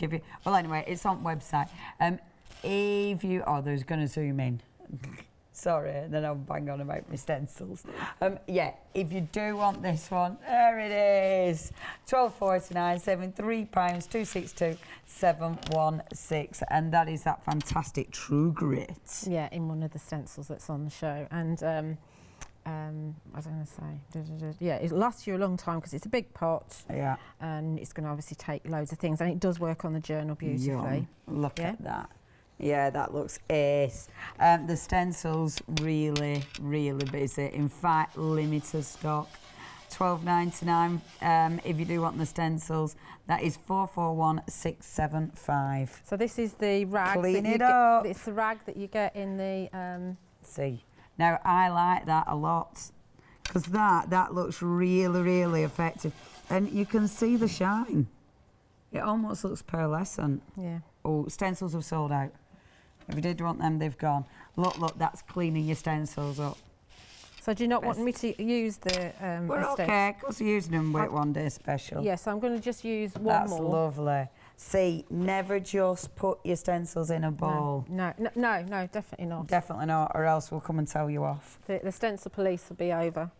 Well, anyway, it's on website. If you, there's going to zoom in. Sorry, then I'll bang on about my stencils. If you do want this one, there it is. £12.49, £73, 262 716, and that is that fantastic True Grit. Yeah, in one of the stencils that's on the show, and I was going to say, it lasts you a long time because it's a big pot. Yeah, and it's going to obviously take loads of things, and it does work on the journal beautifully. Look at that. Yeah, that looks ace. The stencils really, really busy. In fact, limited stock. £12.99. If you do want the stencils, that is 441675. So this is the rag. Clean it up. It's the rag that you get in the. See, now I like that a lot because that looks really, really effective, and you can see the shine. It almost looks pearlescent. Yeah. Oh, stencils have sold out. If you did want them, they've gone. Look, that's cleaning your stencils up. So do you not want me to use the We're okay, because we're using them with One Day Special. Yes, I'm going to just use one more. That's lovely. See, never just put your stencils in a bowl. No, definitely not. Definitely not, or else we'll come and tell you off. The stencil police will be over.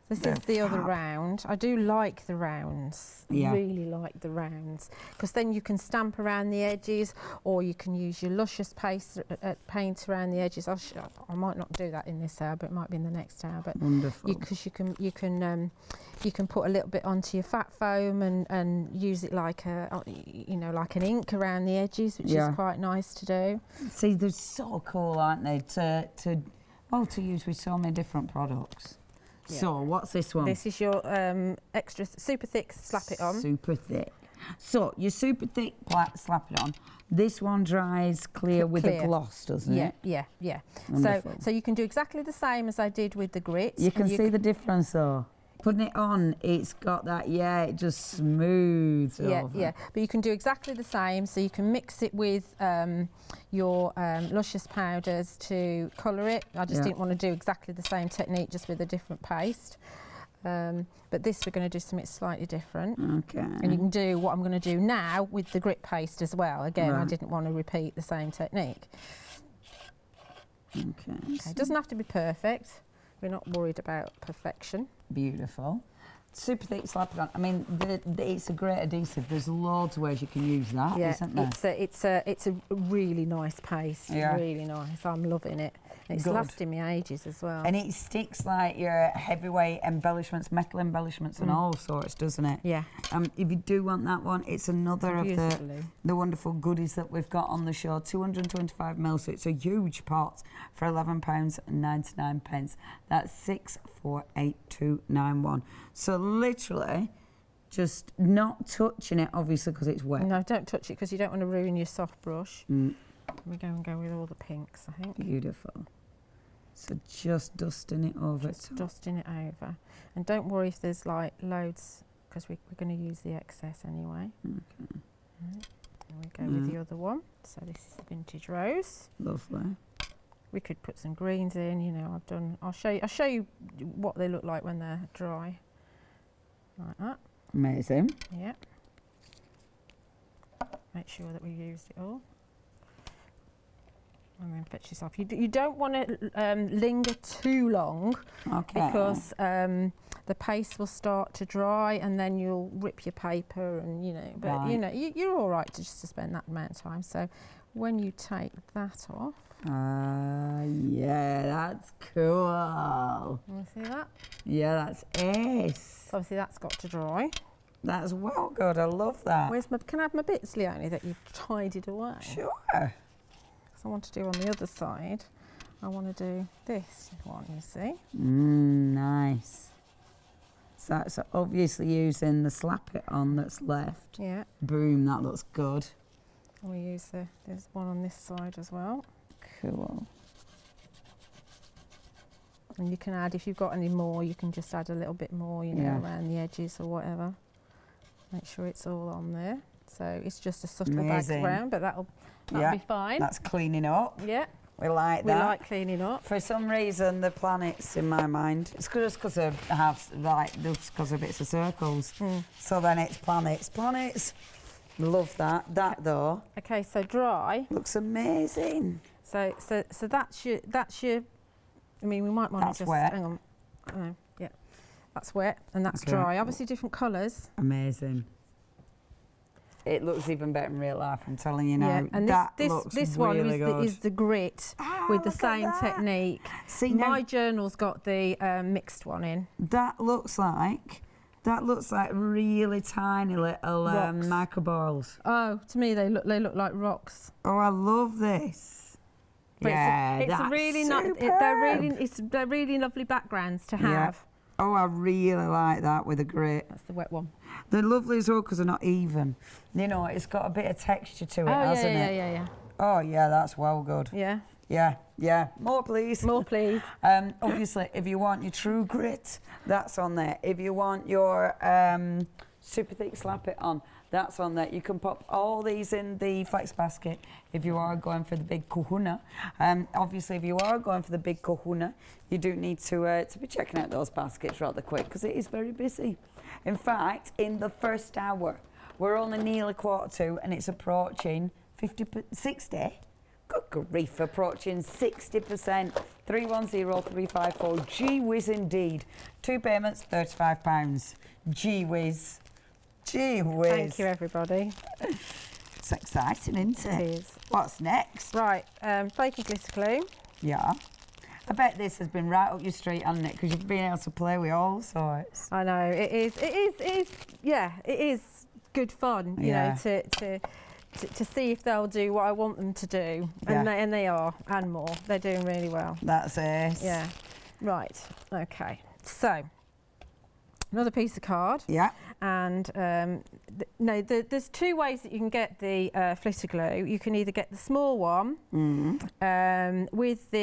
This is the other round. I do like the rounds. Yeah. Really like the rounds, because then you can stamp around the edges, or you can use your Luscious paint around the edges. I might not do that in this hour, but it might be in the next hour. But wonderful. Because you can put a little bit onto your fat foam and use it like like an ink around the edges, which is quite nice to do. See, they're so cool, aren't they? To use with so many different products. Yeah. So, what's this one? This is your extra super thick slap it on. Super thick. So, your super thick slap it on. This one dries clear with a gloss, doesn't it? Yeah. Wonderful. So you can do exactly the same as I did with the grit. You can see the difference though. Putting it on, it's got that, it just smooths over. Yeah, but you can do exactly the same. So you can mix it with your Luscious powders to colour it. I just didn't want to do exactly the same technique, just with a different paste. But this, we're going to do something slightly different. Okay. And you can do what I'm going to do now with the grit paste as well. Again, I didn't want to repeat the same technique. Okay. It doesn't have to be perfect. We're not worried about perfection. Beautiful. Super thick slap it on. I mean, it's a great adhesive. There's loads of ways you can use that, isn't there? It's a really nice paste. Yeah. Really nice. I'm loving it. It's lasting me ages as well. And it sticks like your heavyweight embellishments, metal embellishments and all sorts, doesn't it? Yeah. If you do want that one, it's another of the wonderful goodies that we've got on the show. 225ml, so it's a huge pot for £11.99. That's 648291. So literally, just not touching it, obviously, because it's wet. No, don't touch it, because you don't want to ruin your soft brush. We go with all the pinks, I think. Beautiful. So just dusting it over. Just dusting it over. And don't worry if there's like loads, because we're going to use the excess anyway. Okay. And we go with the other one. So this is the Vintage Rose. Lovely. We could put some greens in, I'll show you what they look like when they're dry. Like that. Amazing. Yeah. Make sure that we used it all. And then fetch this off. You don't want to linger too long, because the paste will start to dry, and then you'll rip your paper, and you're all right to just spend that amount of time. So when you take that off. Yeah, that's cool. You see that? Yeah, that's ace. Obviously, that's got to dry. That's well good. I love that. Can I have my bits, Leonie, that you've tidied away? Sure. I want to do on the other side. I want to do this one, you see. Nice. So that's obviously using the slap it on that's left. Yeah. Boom, that looks good. And we use there's one on this side as well. Cool. And you can add, if you've got any more, you can just add a little bit more, around the edges or whatever. Make sure it's all on there. So it's just a subtle background, but that'll be fine. That's cleaning up. Yeah. We like that. We like cleaning up. For some reason, the planets in my mind, it's just because of because of bits of circles. So then it's planets. Love that. That though. Okay, so dry. Looks amazing. So that's your. I mean, we might want to just wet. Hang on. Yeah, that's wet and that's dry. Obviously, different colours. Amazing. It looks even better in real life, I'm telling you now. Yeah, and this one is the grit with the same technique. See, my journal's got the mixed one in. That looks like really tiny little microballs. Oh, to me they look like rocks. Oh, I love this. But it's a really nice. They're really lovely backgrounds to have. Oh, I really like that with the grit. That's the wet one. They're lovely as well because they're not even. It's got a bit of texture to it, hasn't it? Yeah. Oh, yeah, that's well good. Yeah. Yeah. More, please. More, please. Obviously, if you want your true grit, that's on there. If you want your super thick slap it on, that's on there. You can pop all these in the flex basket if you are going for the big kahuna. Obviously, if you are going for the big kahuna, you do need to be checking out those baskets rather quick because it is very busy. In fact, in the first hour, we're only nearly 1/4 to, and it's approaching 60. Good grief, approaching 60%. 310354. Gee whiz indeed. 2 payments, £35. Gee whiz. Gee whiz. Thank you, everybody. It's exciting, isn't it? It is. What's next? Right, flaky glitter glue. Yeah. I bet this has been right up your street, hasn't it? Because you've been able to play with all sorts. I know, it is, yeah, it is good fun, you know, to see if they'll do what I want them to do. And they are, and more. They're doing really well. That's it. Yeah. Right, okay. So, another piece of card. Yeah. And there's 2 ways that you can get the flitter glue. You can either get the small one with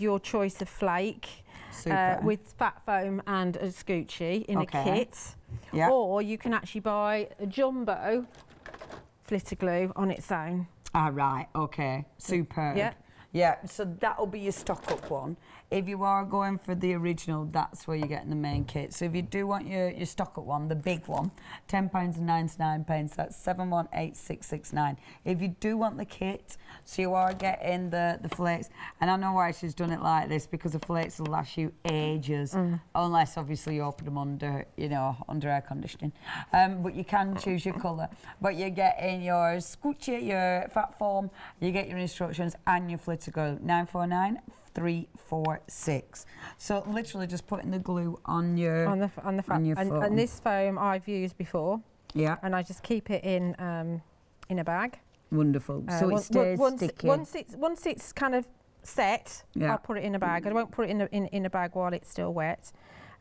your choice of flake, with fat foam and a scoochie in a kit, or you can actually buy a jumbo flitter glue on its own. Ah, right, okay, superb. Yeah. Yeah, so that'll be your stock-up one. If you are going for the original, that's where you're getting the main kit. So if you do want your stock-up one, the big one, £10.99, that's 718669. If you do want the kit, so you are getting the flakes, and I know why she's done it like this, because the flakes will last you ages, unless obviously you open them under, you know, under air conditioning. But you can choose your colour. But you're getting your scoochie, your fat foam, you get your instructions and your flitter glue, 949346. So literally just putting the glue on your foam. And this foam I've used before. Yeah. And I just keep it in a bag. Wonderful. So it stays sticky. Once it's kind of set, I'll put it in a bag. I won't put it in a bag while it's still wet,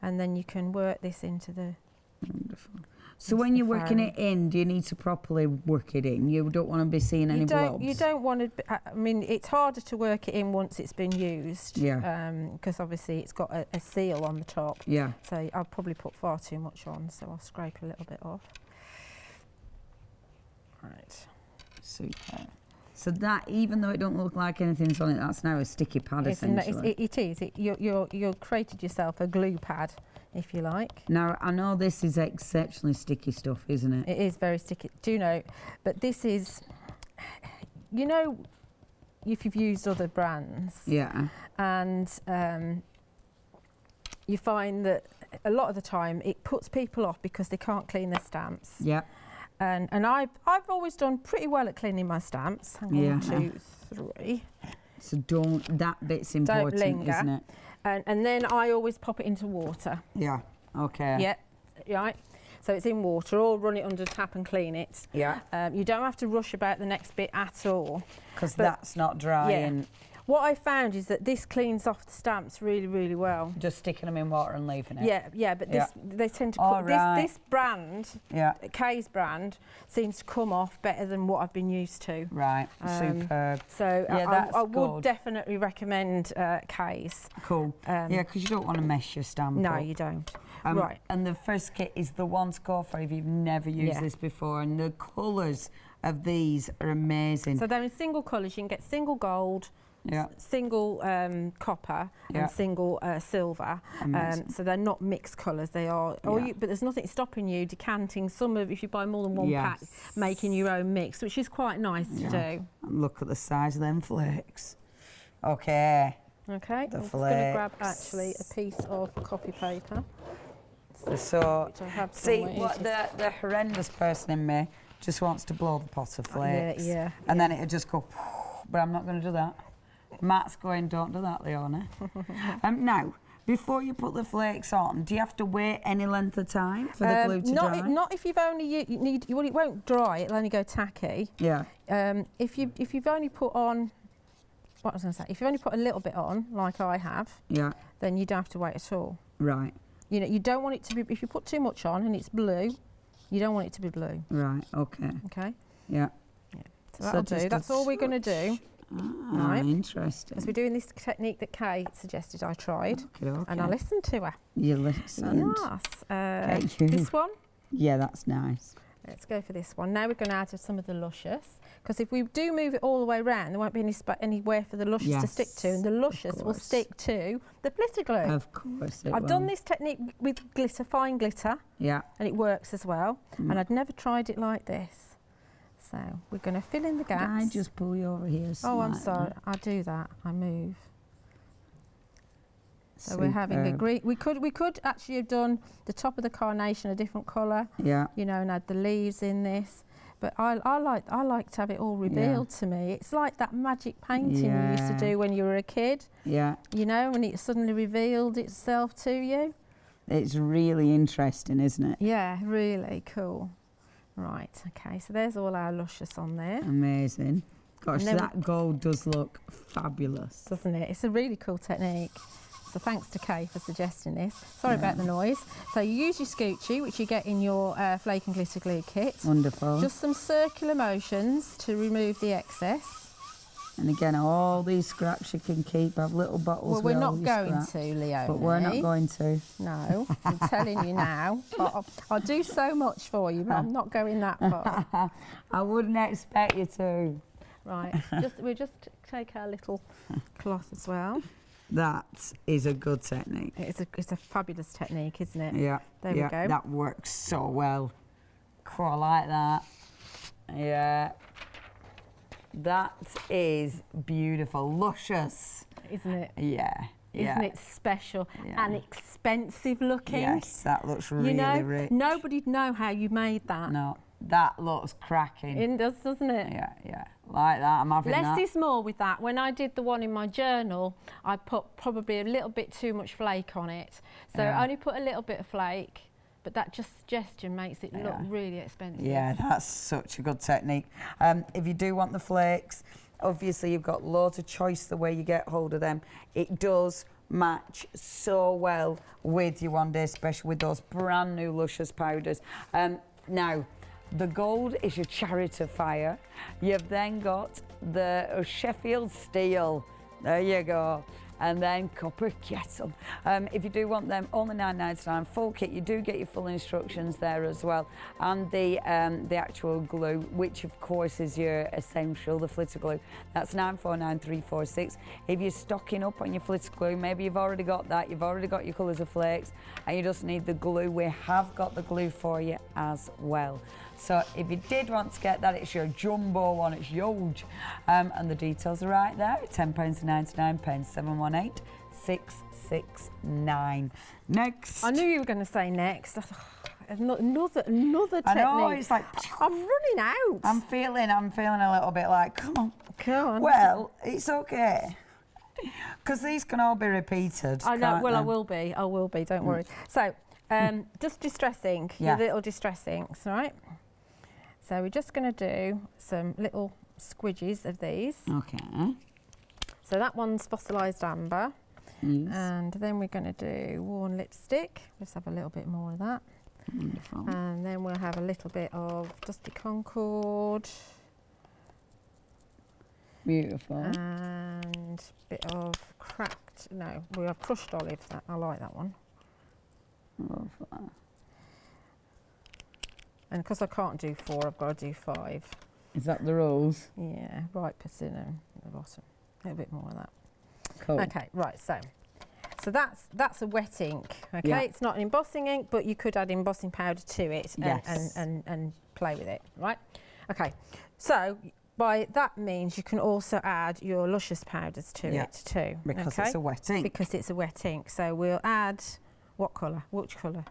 and then you can work this into the. Wonderful. So when you're working it in, do you need to properly work it in? You don't want to be seeing any blobs? You don't want to, I mean, it's harder to work it in once it's been used. Yeah. Because obviously it's got a seal on the top. Yeah. So I'll probably put far too much on, so I'll scrape a little bit off. Right. Super. So that, even though it don't look like anything's on it, that's now a sticky pad, essentially. It is. You've created yourself a glue pad, if you like. Now, I know this is exceptionally sticky stuff, isn't it? It is very sticky, do you know? But this is, you know, if you've used other brands, and you find that a lot of the time it puts people off because they can't clean their stamps. Yeah. And I've always done pretty well at cleaning my stamps. Hang on, 1, 2, 3. So that bit's important, don't linger. Isn't it? And then I always pop it into water. Yeah, okay. Yeah, right. So it's in water, or run it under the tap and clean it. Yeah. You don't have to rush about the next bit at all. Because that's not drying. Yeah. What I found is that this cleans off the stamps really, really well. Just sticking them in water and leaving it? Yeah, but they tend to put, this brand, Kay's brand, seems to come off better than what I've been used to. Right, superb. So I would definitely recommend Kay's. Cool. Yeah, because you don't want to mess your stamp No, up. you don't. Right. And the first kit is the one to go for if you've never used this before, and the colours of these are amazing. So they're in single colours. You can get single gold, single copper and single silver. So they're not mixed colours. They are. But there's nothing stopping you decanting some of, if you buy more than one pack, making your own mix, which is quite nice to do. And look at the size of them flakes. Okay. Okay. I'm just going to grab actually a piece of copy paper. So see what the horrendous person in me just wants to blow the pot of flakes. And then it'll just go. But I'm not going to do that. Matt's going, don't do that, Leona. Now, before you put the flakes on, do you have to wait any length of time for the glue to dry? Not if you've only well, it won't dry. It'll only go tacky. Yeah. If you've only put on, what was I going to say? If you've only put a little bit on, like I have, then you don't have to wait at all. Right. You know, you don't want it to be. If you put too much on and it's blue, you don't want it to be blue. Right. Okay. Okay. Yeah. So that'll do. That's all we're going to do. Right. Interesting. Because we're doing this technique that Kay suggested I tried, okay. and I listened to her. You listened. Yes. This one. Yeah, that's nice. Let's go for this one. Now we're going to add some of the Luscious, because if we do move it all the way around, there won't be anywhere for the Luscious to stick to, and the Luscious will stick to the glitter glue. Of course it I've done this technique with glitter, fine glitter, and it works as well, and I'd never tried it like this. So we're going to fill in the gaps. Can I just pull you over here slightly? Oh, I'm sorry. I do that. I move. So we're having a green. We could actually have done the top of the carnation a different colour. Yeah. You know, and add the leaves in this. But I like to have it all revealed to me. It's like that magic painting you used to do when you were a kid. Yeah. You know, when it suddenly revealed itself to you. It's really interesting, isn't it? Yeah, really cool. Right, okay, so there's all our luscious on there. Amazing. Gosh, that gold does look fabulous. Doesn't it? It's a really cool technique. So thanks to Kay for suggesting this. Sorry about the noise. So you use your scoochie, which you get in your flake and glitter glue kit. Wonderful. Just some circular motions to remove the excess. And again, all these scraps you can keep, have little bottles. Well, we're not going to, Leonie. But we're not going to. No, I'm telling you now. I'll do so much for you, but I'm not going that far. I wouldn't expect you to. Right, we'll just take our little cloth as well. That is a good technique. It's a fabulous technique, isn't it? Yeah. There we go. That works so well. Cool, I like that. Yeah. That is beautiful. Luscious. Isn't it? Yeah. Isn't it special and expensive looking? Yes, that looks really rich. Nobody'd know how you made that. No, that looks cracking. It does, doesn't it? Yeah. Like that, I'm having that. Less is more with that. When I did the one in my journal, I put probably a little bit too much flake on it. So I only put a little bit of flake, but that suggestion makes it look really expensive. Yeah, that's such a good technique. If you do want the flakes, obviously you've got loads of choice the way you get hold of them. It does match so well with your One Day Special with those brand new Luscious powders. Now, the gold is your Chariot of Fire. You've then got the Sheffield Steel. There you go. And then copper kettle. If you do want them, only £9.99 full kit. You do get your full instructions there as well, and the actual glue, which of course is your essential, the flitter glue. That's £949,346. If you're stocking up on your flitter glue, maybe you've already got that. You've already got your colours of flakes, and you just need the glue. We have got the glue for you as well. So if you did want to get that, it's your jumbo one, it's huge. And the details are right there, £10.99, 718-669. Next. I knew you were going to say next. Another technique. I know, it's like, I'm running out. I'm feeling a little bit like, come on. Well, it's okay. Because these can all be repeated. I know, well, they? I will be, don't worry. So, just distressing, your little distress inks, right? So we're just going to do some little squidges of these. Okay. So that one's fossilised amber. Yes. And then we're going to do worn lipstick. Let's have a little bit more of that. Wonderful. And then we'll have a little bit of Dusty Concord. Beautiful. And a bit of cracked, no, we have crushed olive. I like that one. Love that. And because I can't do 4, I've got to do 5. Is that the rules? Yeah, right persimmon at the bottom. A little bit more of that. Cool. Okay, right, so that's a wet ink, okay? Yeah. It's not an embossing ink, but you could add embossing powder to it Yes. and play with it, right? Okay, so by that means you can also add your Luscious powders to it too. Because it's a wet ink. Because it's a wet ink. So we'll add, what colour? Which colour?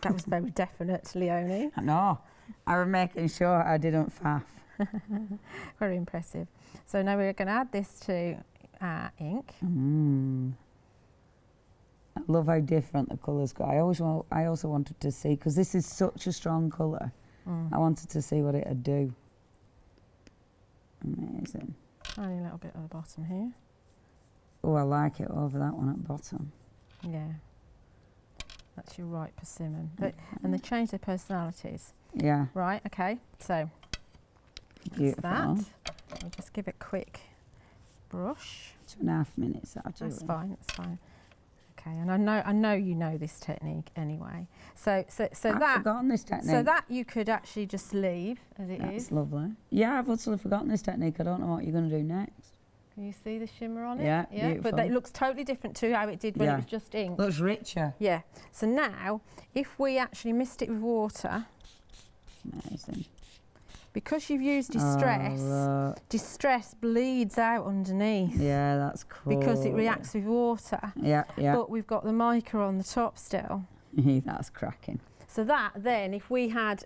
That was very definite, Leonie. I know. I was making sure I didn't faff. Very impressive. So now we're going to add this to our ink. I love how different the colours go. I also wanted to see, because this is such a strong colour, I wanted to see what it would do. Amazing. Only a little bit at the bottom here. Oh, I like it over that one at the bottom. Yeah. That's your right persimmon. And they change their personalities. Yeah. Right, okay. So Beautiful. That's that. I'll just give it a quick brush. 2.5 minutes. That's fine, that's fine. Okay, and I know you know this technique anyway. So I've forgotten this technique. So that you could actually just leave as it is. That's lovely. Yeah, I've also forgotten this technique. I don't know what you're going to do next. Can you see the shimmer on it? Yeah, beautiful. But it looks totally different to how it did when it was just ink. Looks richer. Yeah. So now, if we actually mist it with water, Amazing. Because you've used distress, distress bleeds out underneath. Yeah, that's cool. Because it reacts with water. Yeah, yeah. But we've got the mica on the top still. That's cracking. So that then, if we had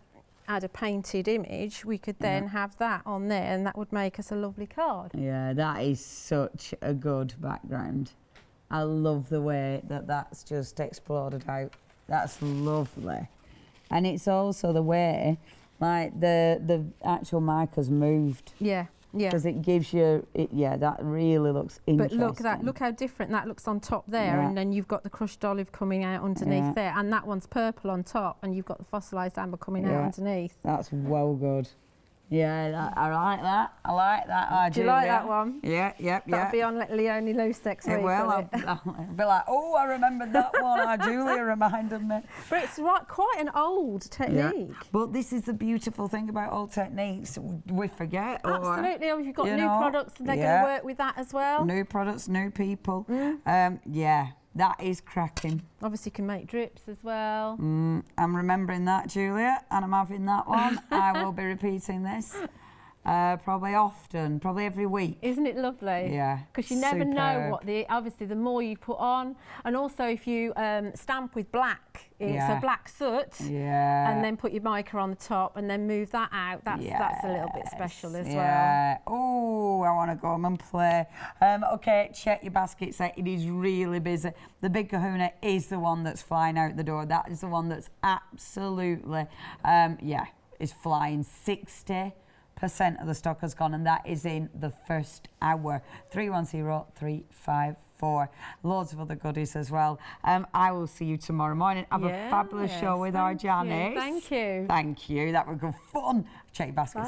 a painted image, we could then have that on there, and that would make us a lovely card. Yeah, that is such a good background. I love the way that that's just exploded out. That's lovely. And it's also the way, like, the actual mica's moved. Yeah, yeah. Because it gives you, that really looks interesting. But look how different that looks on top there, and then you've got the crushed olive coming out underneath there, and that one's purple on top, and you've got the fossilised amber coming out underneath. That's well good. Yeah, I like that. I like that. Do you like that one? Yeah, yeah, yeah. That'll be on Leonie Loose next week. Well, I'll be like, oh, I remembered that one. Julia reminded me. But it's quite an old technique. Yeah. But this is the beautiful thing about old techniques. We forget. Absolutely. If you've got new products, they're going to work with that as well. New products, new people. Yeah. That is cracking. Obviously, you can make drips as well. I'm remembering that, Julia, and I'm having that one. I will be repeating this probably often, probably every week. Isn't it lovely? Yeah. Because you never know what obviously the more you put on, and also if you stamp with black, so black soot, and then put your mica on the top and then move that out, that's a little bit special as well. Oh, I want to go home and play. Okay, check your basket set. It is really busy. The big kahuna is the one that's flying out the door. That is the one that's absolutely, is flying. 60% of the stock has gone, and that is in the first hour. 310354. Loads of other goodies as well. I will see you tomorrow morning. Have a fabulous show with our Janice. Thank you. Thank you. That was good fun. Check your basket.